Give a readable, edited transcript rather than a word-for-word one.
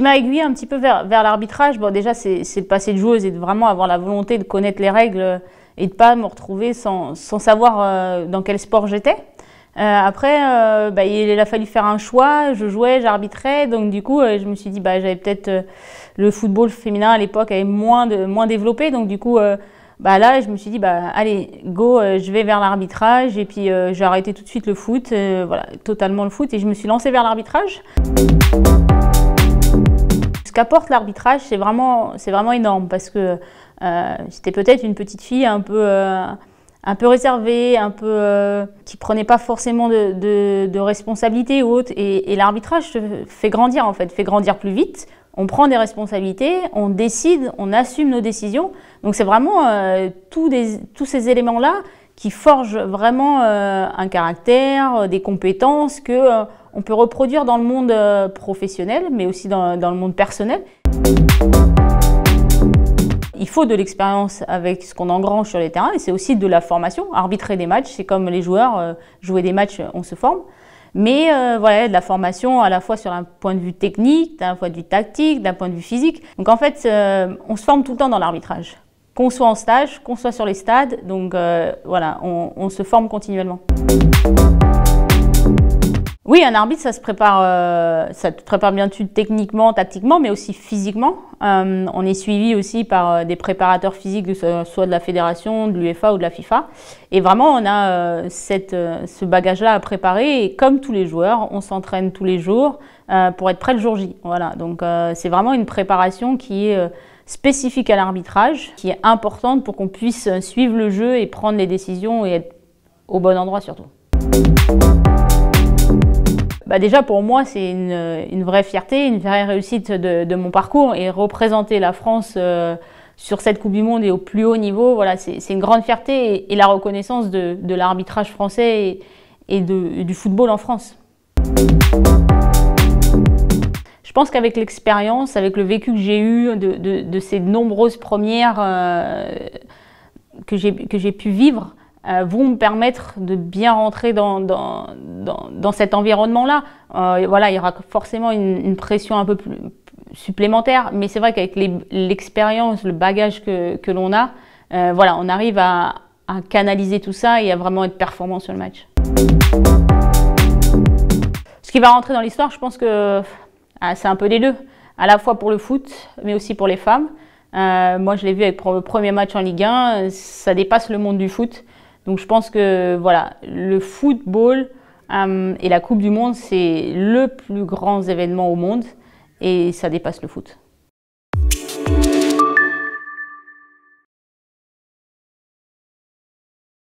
m'a aiguillée un petit peu vers l'arbitrage, bon, déjà, c'est le passé de joueuse et de vraiment avoir la volonté de connaître les règles et de ne pas me retrouver sans savoir dans quel sport j'étais. Après, il a fallu faire un choix. Je jouais, j'arbitrais, donc du coup, je me suis dit, j'avais peut-être le football féminin à l'époque avait moins développé, donc du coup, là, je me suis dit, allez, go, je vais vers l'arbitrage, et puis j'ai arrêté tout de suite le foot, voilà, totalement le foot, et je me suis lancée vers l'arbitrage. Ce qu'apporte l'arbitrage, c'est vraiment énorme, parce que j'étais peut-être une petite fille un peu réservée, qui prenait pas forcément de responsabilités ou autre, et l'arbitrage te fait grandir en fait, fait grandir plus vite. On prend des responsabilités, on décide, on assume nos décisions. Donc c'est vraiment tous ces éléments-là qui forgent vraiment un caractère, des compétences que on peut reproduire dans le monde professionnel, mais aussi dans le monde personnel. Il faut de l'expérience avec ce qu'on engrange sur les terrains, et c'est aussi de la formation. Arbitrer des matchs, c'est comme les joueurs, jouer des matchs, on se forme. Mais voilà, de la formation à la fois sur un point de vue technique, d'un point de vue tactique, d'un point de vue physique. Donc en fait, on se forme tout le temps dans l'arbitrage. Qu'on soit en stage, qu'on soit sur les stades, donc voilà, on se forme continuellement. Oui, un arbitre, ça te prépare bien sûr techniquement, tactiquement, mais aussi physiquement. On est suivi aussi par des préparateurs physiques, soit de la fédération, de l'UEFA ou de la FIFA. Et vraiment, on a ce bagage-là à préparer. Et comme tous les joueurs, on s'entraîne tous les jours pour être prêt le jour J. Voilà, donc c'est vraiment une préparation qui est spécifique à l'arbitrage, qui est importante pour qu'on puisse suivre le jeu et prendre les décisions et être au bon endroit surtout. Déjà pour moi, c'est une vraie fierté, une vraie réussite de mon parcours, et représenter la France sur cette Coupe du Monde et au plus haut niveau, voilà, c'est une grande fierté et la reconnaissance de l'arbitrage français et du football en France. Je pense qu'avec l'expérience, avec le vécu que j'ai eu de ces nombreuses premières que j'ai pu vivre, vont me permettre de bien rentrer dans cet environnement-là. Voilà, il y aura forcément une pression un peu plus supplémentaire, mais c'est vrai qu'avec l'expérience, le bagage que l'on a, voilà, on arrive à canaliser tout ça et à vraiment être performant sur le match. Ce qui va rentrer dans l'histoire, je pense que c'est un peu les deux, à la fois pour le foot, mais aussi pour les femmes. Moi, je l'ai vu avec le premier match en Ligue 1, ça dépasse le monde du foot. Donc je pense que voilà, le football et la Coupe du Monde, c'est le plus grand événement au monde et ça dépasse le foot.